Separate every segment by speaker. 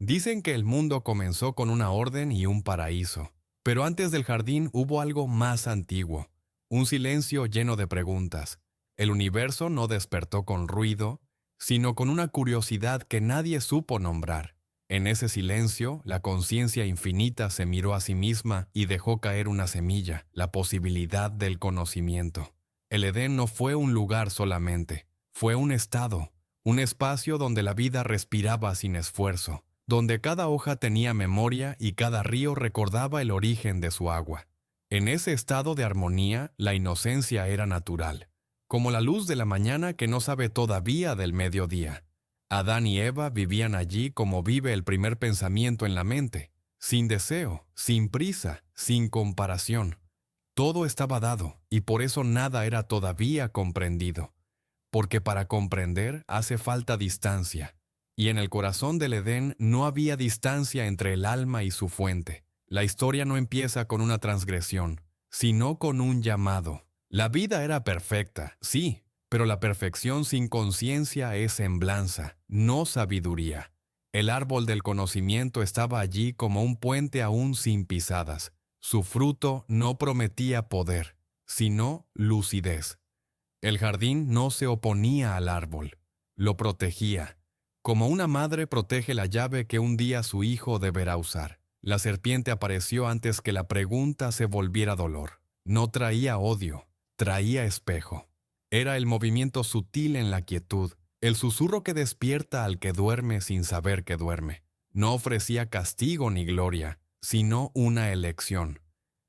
Speaker 1: Dicen que el mundo comenzó con una orden y un paraíso, pero antes del jardín hubo algo más antiguo, un silencio lleno de preguntas. El universo no despertó con ruido, sino con una curiosidad que nadie supo nombrar. En ese silencio, la conciencia infinita se miró a sí misma y dejó caer una semilla, la posibilidad del conocimiento. El Edén no fue un lugar solamente, fue un estado, un espacio donde la vida respiraba sin esfuerzo, donde cada hoja tenía memoria y cada río recordaba el origen de su agua. En ese estado de armonía, la inocencia era natural, como la luz de la mañana que no sabe todavía del mediodía. Adán y Eva vivían allí como vive el primer pensamiento en la mente, sin deseo, sin prisa, sin comparación. Todo estaba dado, y por eso nada era todavía comprendido, porque para comprender hace falta distancia, y en el corazón del Edén no había distancia entre el alma y su fuente. La historia no empieza con una transgresión, sino con un llamado. La vida era perfecta, sí, pero la perfección sin conciencia es semblanza, no sabiduría. El árbol del conocimiento estaba allí como un puente aún sin pisadas. Su fruto no prometía poder, sino lucidez. El jardín no se oponía al árbol, lo protegía, como una madre protege la llave que un día su hijo deberá usar. La serpiente apareció antes que la pregunta se volviera dolor. No traía odio, traía espejo. Era el movimiento sutil en la quietud, el susurro que despierta al que duerme sin saber que duerme. No ofrecía castigo ni gloria, sino una elección.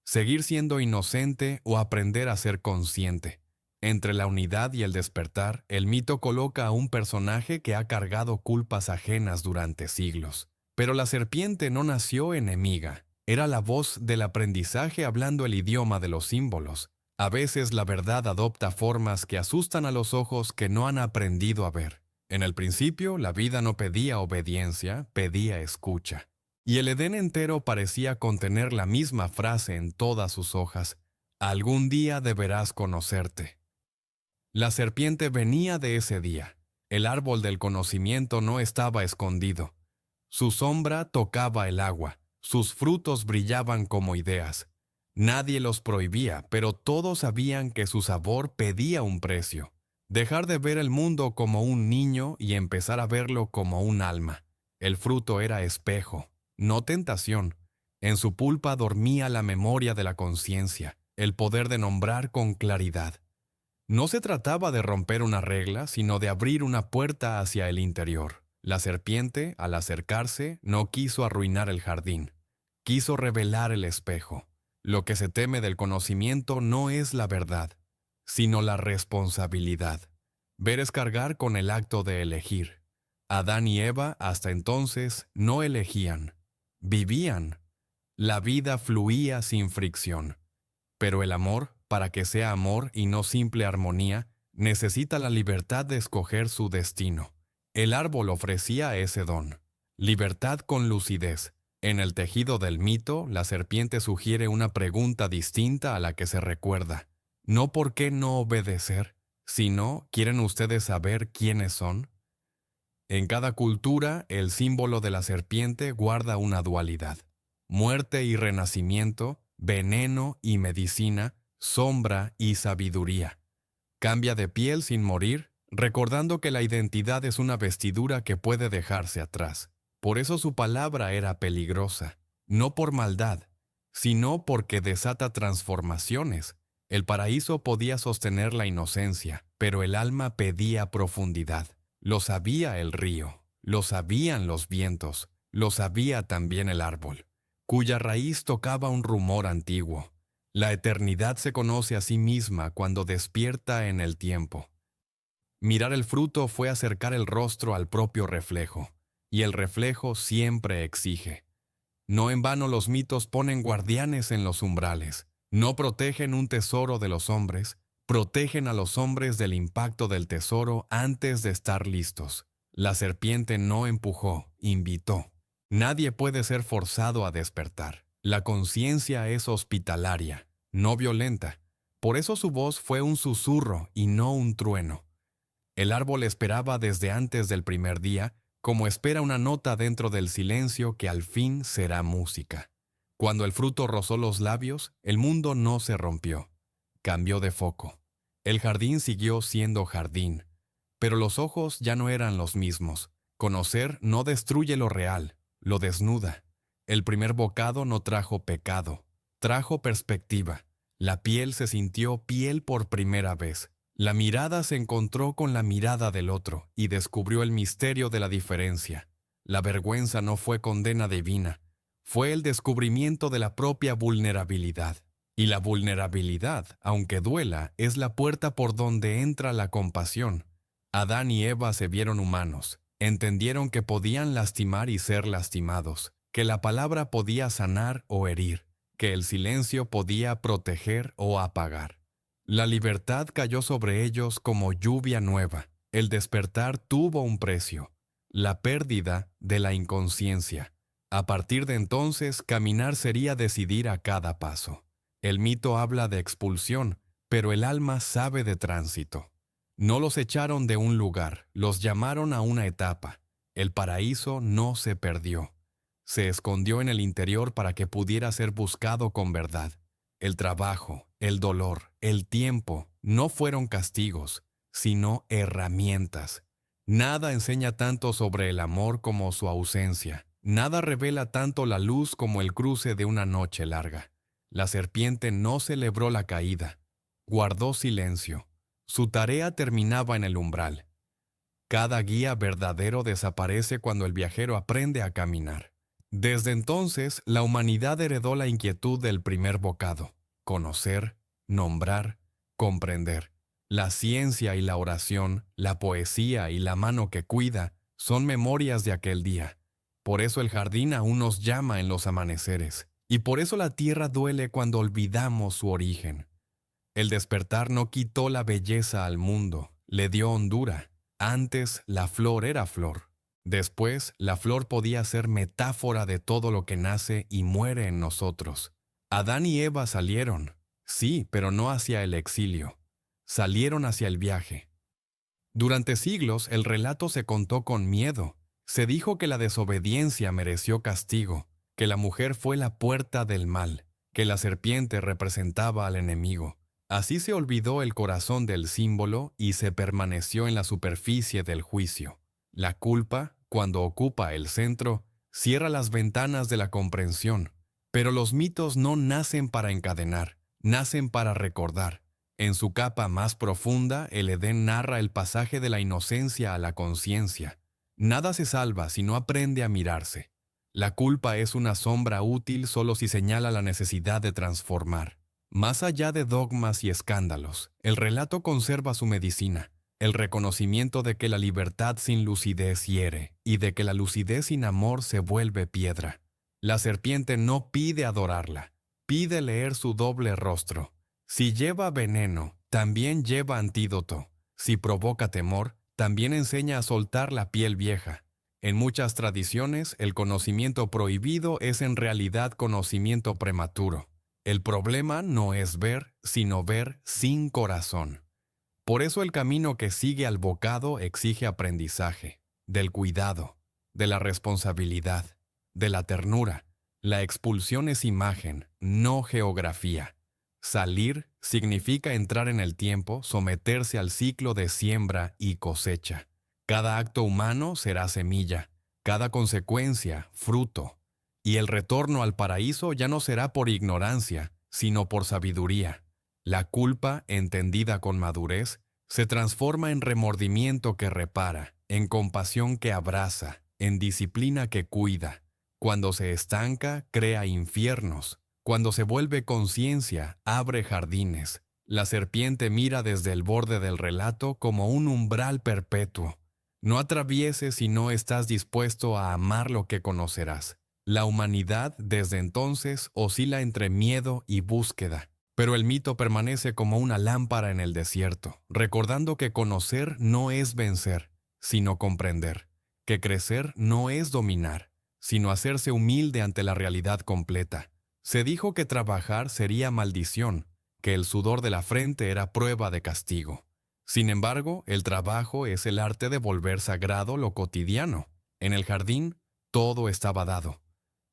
Speaker 1: Seguir siendo inocente o aprender a ser consciente. Entre la unidad y el despertar, el mito coloca a un personaje que ha cargado culpas ajenas durante siglos. Pero la serpiente no nació enemiga. Era la voz del aprendizaje hablando el idioma de los símbolos. A veces la verdad adopta formas que asustan a los ojos que no han aprendido a ver. En el principio, la vida no pedía obediencia, pedía escucha. Y el Edén entero parecía contener la misma frase en todas sus hojas: algún día deberás conocerte. La serpiente venía de ese día. El árbol del conocimiento no estaba escondido. Su sombra tocaba el agua, sus frutos brillaban como ideas. Nadie los prohibía, pero todos sabían que su sabor pedía un precio. Dejar de ver el mundo como un niño y empezar a verlo como un alma. El fruto era espejo, no tentación. En su pulpa dormía la memoria de la conciencia, el poder de nombrar con claridad. No se trataba de romper una regla, sino de abrir una puerta hacia el interior. La serpiente, al acercarse, no quiso arruinar el jardín. Quiso revelar el espejo. Lo que se teme del conocimiento no es la verdad, sino la responsabilidad. Ver es cargar con el acto de elegir. Adán y Eva, hasta entonces, no elegían. Vivían. La vida fluía sin fricción. Pero el amor, para que sea amor y no simple armonía, necesita la libertad de escoger su destino. El árbol ofrecía ese don. Libertad con lucidez. En el tejido del mito, la serpiente sugiere una pregunta distinta a la que se recuerda. No por qué no obedecer, sino ¿quieren ustedes saber quiénes son? En cada cultura, el símbolo de la serpiente guarda una dualidad. Muerte y renacimiento, veneno y medicina, sombra y sabiduría. Cambia de piel sin morir, recordando que la identidad es una vestidura que puede dejarse atrás. Por eso su palabra era peligrosa, no por maldad, sino porque desata transformaciones. El paraíso podía sostener la inocencia, pero el alma pedía profundidad. Lo sabía el río, lo sabían los vientos, lo sabía también el árbol, cuya raíz tocaba un rumor antiguo. La eternidad se conoce a sí misma cuando despierta en el tiempo. Mirar el fruto fue acercar el rostro al propio reflejo, y el reflejo siempre exige. No en vano los mitos ponen guardianes en los umbrales. No protegen un tesoro de los hombres, protegen a los hombres del impacto del tesoro antes de estar listos. La serpiente no empujó, invitó. Nadie puede ser forzado a despertar. La conciencia es hospitalaria, no violenta. Por eso su voz fue un susurro y no un trueno. El árbol esperaba desde antes del primer día, como espera una nota dentro del silencio que al fin será música. Cuando el fruto rozó los labios, el mundo no se rompió. Cambió de foco. El jardín siguió siendo jardín, pero los ojos ya no eran los mismos. Conocer no destruye lo real, lo desnuda. El primer bocado no trajo pecado, trajo perspectiva. La piel se sintió piel por primera vez. La mirada se encontró con la mirada del otro y descubrió el misterio de la diferencia. La vergüenza no fue condena divina, fue el descubrimiento de la propia vulnerabilidad. Y la vulnerabilidad, aunque duela, es la puerta por donde entra la compasión. Adán y Eva se vieron humanos, entendieron que podían lastimar y ser lastimados, que la palabra podía sanar o herir, que el silencio podía proteger o apagar. La libertad cayó sobre ellos como lluvia nueva. El despertar tuvo un precio, la pérdida de la inconsciencia. A partir de entonces, caminar sería decidir a cada paso. El mito habla de expulsión, pero el alma sabe de tránsito. No los echaron de un lugar, los llamaron a una etapa. El paraíso no se perdió. Se escondió en el interior para que pudiera ser buscado con verdad. El trabajo, el dolor, el tiempo no fueron castigos, sino herramientas. Nada enseña tanto sobre el amor como su ausencia. Nada revela tanto la luz como el cruce de una noche larga. La serpiente no celebró la caída, guardó silencio. Su tarea terminaba en el umbral. Cada guía verdadero desaparece cuando el viajero aprende a caminar. Desde entonces, la humanidad heredó la inquietud del primer bocado: conocer, nombrar, comprender. La ciencia y la oración, la poesía y la mano que cuida, son memorias de aquel día. Por eso el jardín aún nos llama en los amaneceres, y por eso la tierra duele cuando olvidamos su origen. El despertar no quitó la belleza al mundo, le dio hondura. Antes la flor era flor. Después, la flor podía ser metáfora de todo lo que nace y muere en nosotros. Adán y Eva salieron, sí, pero no hacia el exilio. Salieron hacia el viaje. Durante siglos, el relato se contó con miedo. Se dijo que la desobediencia mereció castigo, que la mujer fue la puerta del mal, que la serpiente representaba al enemigo. Así se olvidó el corazón del símbolo y se permaneció en la superficie del juicio. La culpa, cuando ocupa el centro, cierra las ventanas de la comprensión. Pero los mitos no nacen para encadenar, nacen para recordar. En su capa más profunda, el Edén narra el pasaje de la inocencia a la conciencia. Nada se salva si no aprende a mirarse. La culpa es una sombra útil solo si señala la necesidad de transformar. Más allá de dogmas y escándalos, el relato conserva su medicina. El reconocimiento de que la libertad sin lucidez hiere y de que la lucidez sin amor se vuelve piedra. La serpiente no pide adorarla, pide leer su doble rostro. Si lleva veneno, también lleva antídoto. Si provoca temor, también enseña a soltar la piel vieja. En muchas tradiciones, el conocimiento prohibido es en realidad conocimiento prematuro. El problema no es ver, sino ver sin corazón. Por eso el camino que sigue al bocado exige aprendizaje, del cuidado, de la responsabilidad, de la ternura. La expulsión es imagen, no geografía. Salir significa entrar en el tiempo, someterse al ciclo de siembra y cosecha. Cada acto humano será semilla, cada consecuencia, fruto. Y el retorno al paraíso ya no será por ignorancia, sino por sabiduría. La culpa, entendida con madurez, se transforma en remordimiento que repara, en compasión que abraza, en disciplina que cuida. Cuando se estanca, crea infiernos. Cuando se vuelve conciencia, abre jardines. La serpiente mira desde el borde del relato como un umbral perpetuo. No atravieses si no estás dispuesto a amar lo que conocerás. La humanidad, desde entonces, oscila entre miedo y búsqueda. Pero el mito permanece como una lámpara en el desierto, recordando que conocer no es vencer, sino comprender. Que crecer no es dominar, sino hacerse humilde ante la realidad completa. Se dijo que trabajar sería maldición, que el sudor de la frente era prueba de castigo. Sin embargo, el trabajo es el arte de volver sagrado lo cotidiano. En el jardín, todo estaba dado.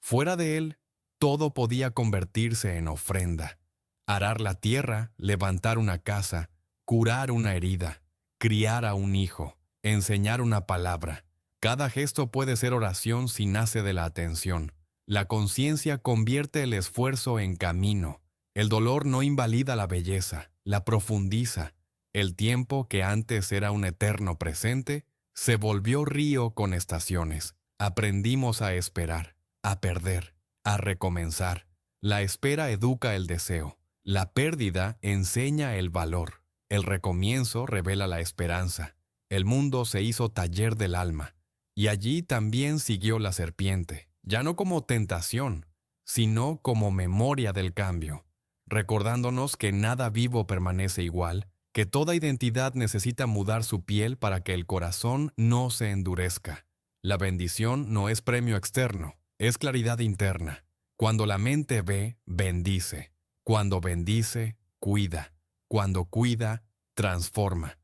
Speaker 1: Fuera de él, todo podía convertirse en ofrenda. Arar la tierra, levantar una casa, curar una herida, criar a un hijo, enseñar una palabra. Cada gesto puede ser oración si nace de la atención. La conciencia convierte el esfuerzo en camino. El dolor no invalida la belleza, la profundiza. El tiempo que antes era un eterno presente, se volvió río con estaciones. Aprendimos a esperar, a perder, a recomenzar. La espera educa el deseo. La pérdida enseña el valor. El recomienzo revela la esperanza. El mundo se hizo taller del alma. Y allí también siguió la serpiente, ya no como tentación, sino como memoria del cambio, recordándonos que nada vivo permanece igual, que toda identidad necesita mudar su piel para que el corazón no se endurezca. La bendición no es premio externo, es claridad interna. Cuando la mente ve, bendice. Cuando bendice, cuida. Cuando cuida, transforma.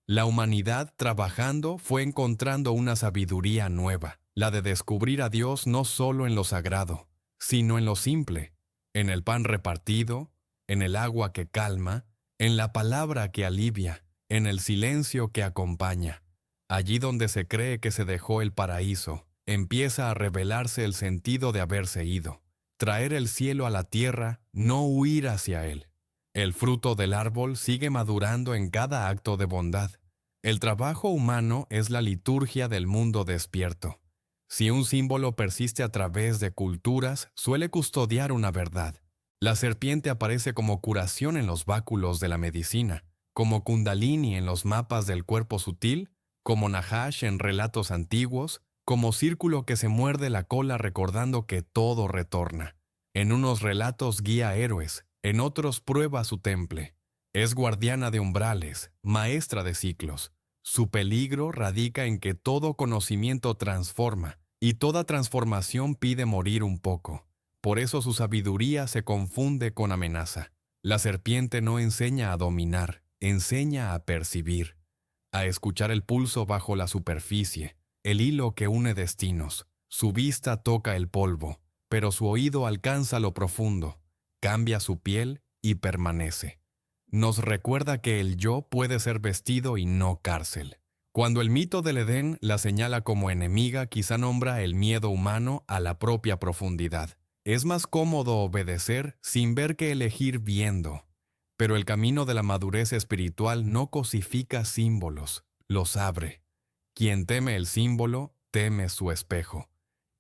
Speaker 1: La humanidad trabajando fue encontrando una sabiduría nueva, la de descubrir a Dios no solo en lo sagrado, sino en lo simple, en el pan repartido, en el agua que calma, en la palabra que alivia, en el silencio que acompaña. Allí donde se cree que se dejó el paraíso, empieza a revelarse el sentido de haberse ido, traer el cielo a la tierra, no huir hacia él. El fruto del árbol sigue madurando en cada acto de bondad. El trabajo humano es la liturgia del mundo despierto. Si un símbolo persiste a través de culturas, suele custodiar una verdad. La serpiente aparece como curación en los báculos de la medicina, como Kundalini en los mapas del cuerpo sutil, como Nahash en relatos antiguos, como círculo que se muerde la cola recordando que todo retorna. En unos relatos guía héroes, en otros prueba su temple. Es guardiana de umbrales, maestra de ciclos. Su peligro radica en que todo conocimiento transforma, y toda transformación pide morir un poco. Por eso su sabiduría se confunde con amenaza. La serpiente no enseña a dominar, enseña a percibir, a escuchar el pulso bajo la superficie, el hilo que une destinos. Su vista toca el polvo, pero su oído alcanza lo profundo, cambia su piel y permanece. Nos recuerda que el yo puede ser vestido y no cárcel. Cuando el mito del Edén la señala como enemiga, quizá nombra el miedo humano a la propia profundidad. Es más cómodo obedecer sin ver que elegir viendo. Pero el camino de la madurez espiritual no cosifica símbolos, los abre. Quien teme el símbolo, teme su espejo.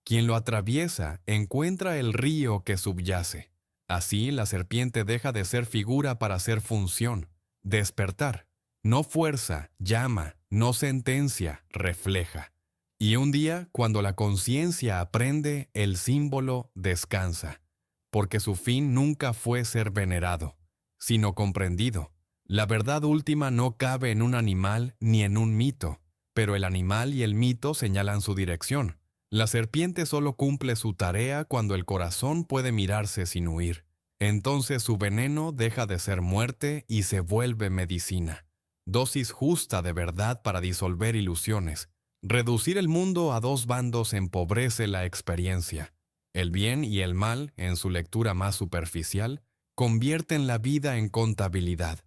Speaker 1: Quien lo atraviesa, encuentra el río que subyace. Así, la serpiente deja de ser figura para ser función, despertar. No fuerza, llama, no sentencia, refleja. Y un día, cuando la conciencia aprende, el símbolo descansa, porque su fin nunca fue ser venerado, sino comprendido. La verdad última no cabe en un animal ni en un mito, pero el animal y el mito señalan su dirección. La serpiente solo cumple su tarea cuando el corazón puede mirarse sin huir. Entonces su veneno deja de ser muerte y se vuelve medicina. Dosis justa de verdad para disolver ilusiones. Reducir el mundo a dos bandos empobrece la experiencia. El bien y el mal, en su lectura más superficial, convierten la vida en contabilidad.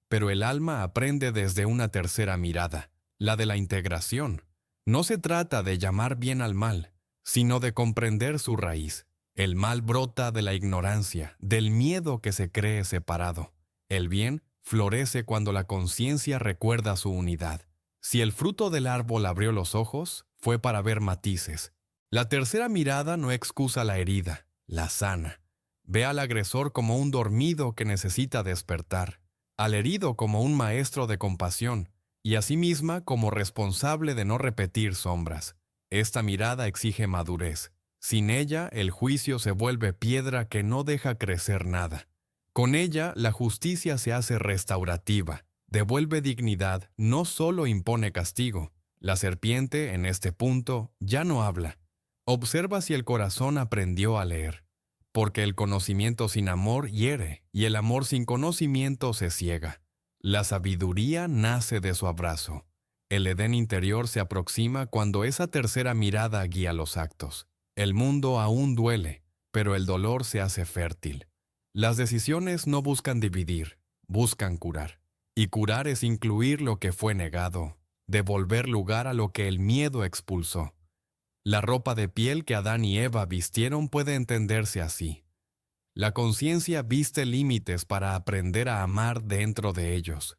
Speaker 1: Pero el alma aprende desde una tercera mirada, la de la integración. No se trata de llamar bien al mal, sino de comprender su raíz. El mal brota de la ignorancia, del miedo que se cree separado. El bien florece cuando la conciencia recuerda su unidad. Si el fruto del árbol abrió los ojos, fue para ver matices. La tercera mirada no excusa la herida, la sana. Ve al agresor como un dormido que necesita despertar, al herido como un maestro de compasión, y a sí misma como responsable de no repetir sombras. Esta mirada exige madurez. Sin ella, el juicio se vuelve piedra que no deja crecer nada. Con ella, la justicia se hace restaurativa, devuelve dignidad, no solo impone castigo. La serpiente, en este punto, ya no habla. Observa si el corazón aprendió a leer, porque el conocimiento sin amor hiere, y el amor sin conocimiento se ciega. La sabiduría nace de su abrazo. El Edén interior se aproxima cuando esa tercera mirada guía los actos. El mundo aún duele, pero el dolor se hace fértil. Las decisiones no buscan dividir, buscan curar. Y curar es incluir lo que fue negado, devolver lugar a lo que el miedo expulsó. La ropa de piel que Adán y Eva vistieron puede entenderse así. La conciencia viste límites para aprender a amar dentro de ellos.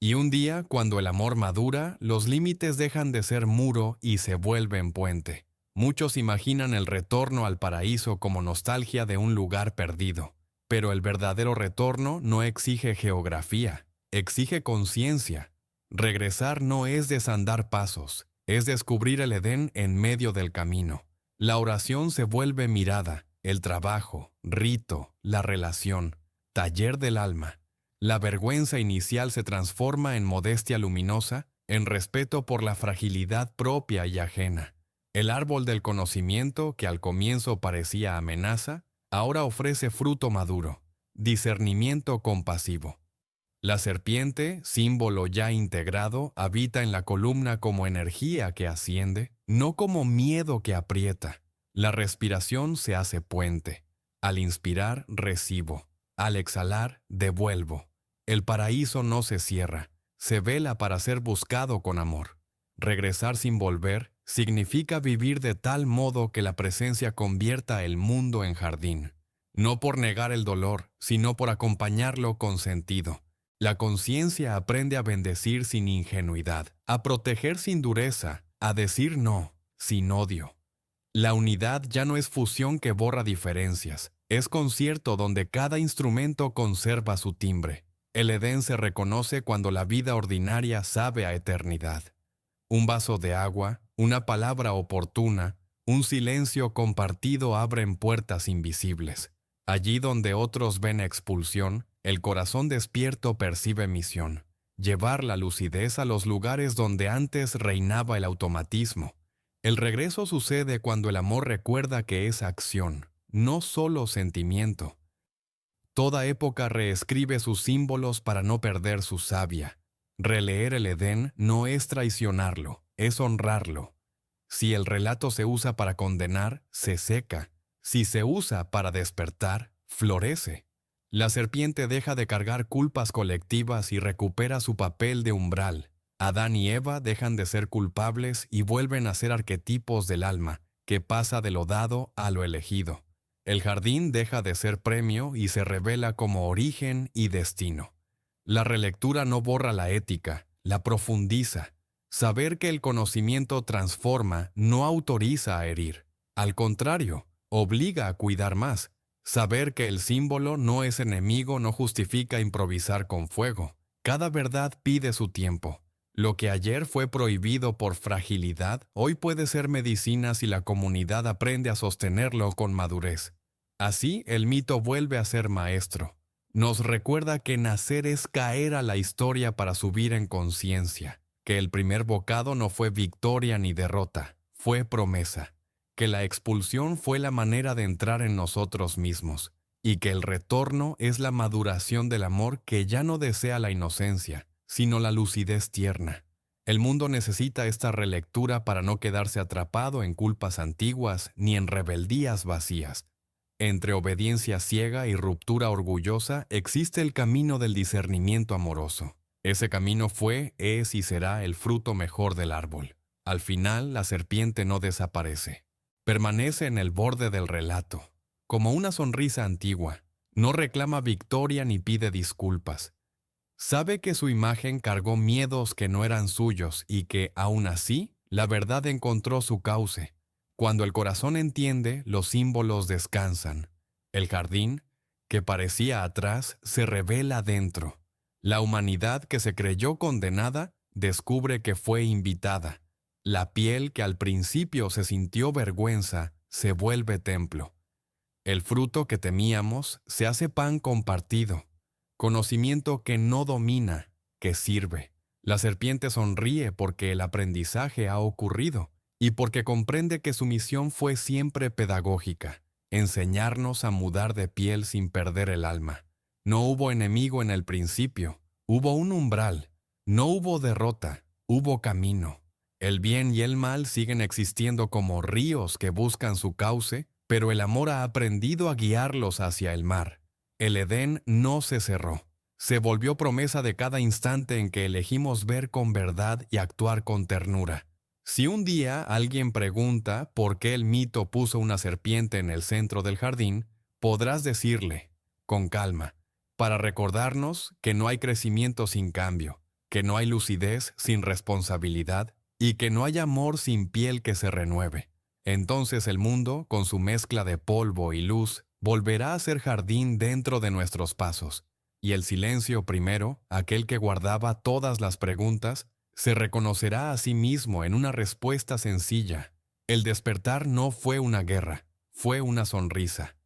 Speaker 1: Y un día, cuando el amor madura, los límites dejan de ser muro y se vuelven puente. Muchos imaginan el retorno al paraíso como nostalgia de un lugar perdido, pero el verdadero retorno no exige geografía, exige conciencia. Regresar no es desandar pasos, es descubrir el Edén en medio del camino. La oración se vuelve mirada, el trabajo, rito, la relación, taller del alma. La vergüenza inicial se transforma en modestia luminosa, en respeto por la fragilidad propia y ajena. El árbol del conocimiento, que al comienzo parecía amenaza, ahora ofrece fruto maduro, discernimiento compasivo. La serpiente, símbolo ya integrado, habita en la columna como energía que asciende, no como miedo que aprieta. La respiración se hace puente. Al inspirar, recibo. Al exhalar, devuelvo. El paraíso no se cierra, se vela para ser buscado con amor. Regresar sin volver significa vivir de tal modo que la presencia convierta el mundo en jardín. No por negar el dolor, sino por acompañarlo con sentido. La conciencia aprende a bendecir sin ingenuidad, a proteger sin dureza, a decir no, sin odio. La unidad ya no es fusión que borra diferencias, es concierto donde cada instrumento conserva su timbre. El Edén se reconoce cuando la vida ordinaria sabe a eternidad. Un vaso de agua, una palabra oportuna, un silencio compartido abren puertas invisibles. Allí donde otros ven expulsión, el corazón despierto percibe misión. Llevar la lucidez a los lugares donde antes reinaba el automatismo. El regreso sucede cuando el amor recuerda que es acción, no solo sentimiento. Toda época reescribe sus símbolos para no perder su savia. Releer el Edén no es traicionarlo, es honrarlo. Si el relato se usa para condenar, se seca. Si se usa para despertar, florece. La serpiente deja de cargar culpas colectivas y recupera su papel de umbral. Adán y Eva dejan de ser culpables y vuelven a ser arquetipos del alma, que pasa de lo dado a lo elegido. El jardín deja de ser premio y se revela como origen y destino. La relectura no borra la ética, la profundiza. Saber que el conocimiento transforma no autoriza a herir. Al contrario, obliga a cuidar más. Saber que el símbolo no es enemigo no justifica improvisar con fuego. Cada verdad pide su tiempo. Lo que ayer fue prohibido por fragilidad, hoy puede ser medicina si la comunidad aprende a sostenerlo con madurez. Así, el mito vuelve a ser maestro. Nos recuerda que nacer es caer a la historia para subir en conciencia, que el primer bocado no fue victoria ni derrota, fue promesa, que la expulsión fue la manera de entrar en nosotros mismos, y que el retorno es la maduración del amor que ya no desea la inocencia, sino la lucidez tierna. El mundo necesita esta relectura para no quedarse atrapado en culpas antiguas ni en rebeldías vacías. Entre obediencia ciega y ruptura orgullosa existe el camino del discernimiento amoroso. Ese camino fue, es y será el fruto mejor del árbol. Al final, la serpiente no desaparece. Permanece en el borde del relato, como una sonrisa antigua. No reclama victoria ni pide disculpas. Sabe que su imagen cargó miedos que no eran suyos y que, aún así, la verdad encontró su cauce. Cuando el corazón entiende, los símbolos descansan. El jardín, que parecía atrás, se revela dentro. La humanidad que se creyó condenada, descubre que fue invitada. La piel que al principio se sintió vergüenza, se vuelve templo. El fruto que temíamos se hace pan compartido. Conocimiento que no domina, que sirve. La serpiente sonríe porque el aprendizaje ha ocurrido y porque comprende que su misión fue siempre pedagógica, enseñarnos a mudar de piel sin perder el alma. No hubo enemigo en el principio, hubo un umbral. No hubo derrota, Hubo camino. El bien y el mal siguen existiendo como ríos que buscan su cauce, pero el amor ha aprendido a guiarlos hacia el mar. El Edén no se cerró. Se volvió promesa de cada instante en que elegimos ver con verdad y actuar con ternura. Si un día alguien pregunta por qué el mito puso una serpiente en el centro del jardín, podrás decirle, con calma, para recordarnos que no hay crecimiento sin cambio, que no hay lucidez sin responsabilidad y que no hay amor sin piel que se renueve. Entonces el mundo, con su mezcla de polvo y luz, volverá a ser jardín dentro de nuestros pasos. Y el silencio primero, aquel que guardaba todas las preguntas, se reconocerá a sí mismo en una respuesta sencilla. El despertar no fue una guerra, fue una sonrisa.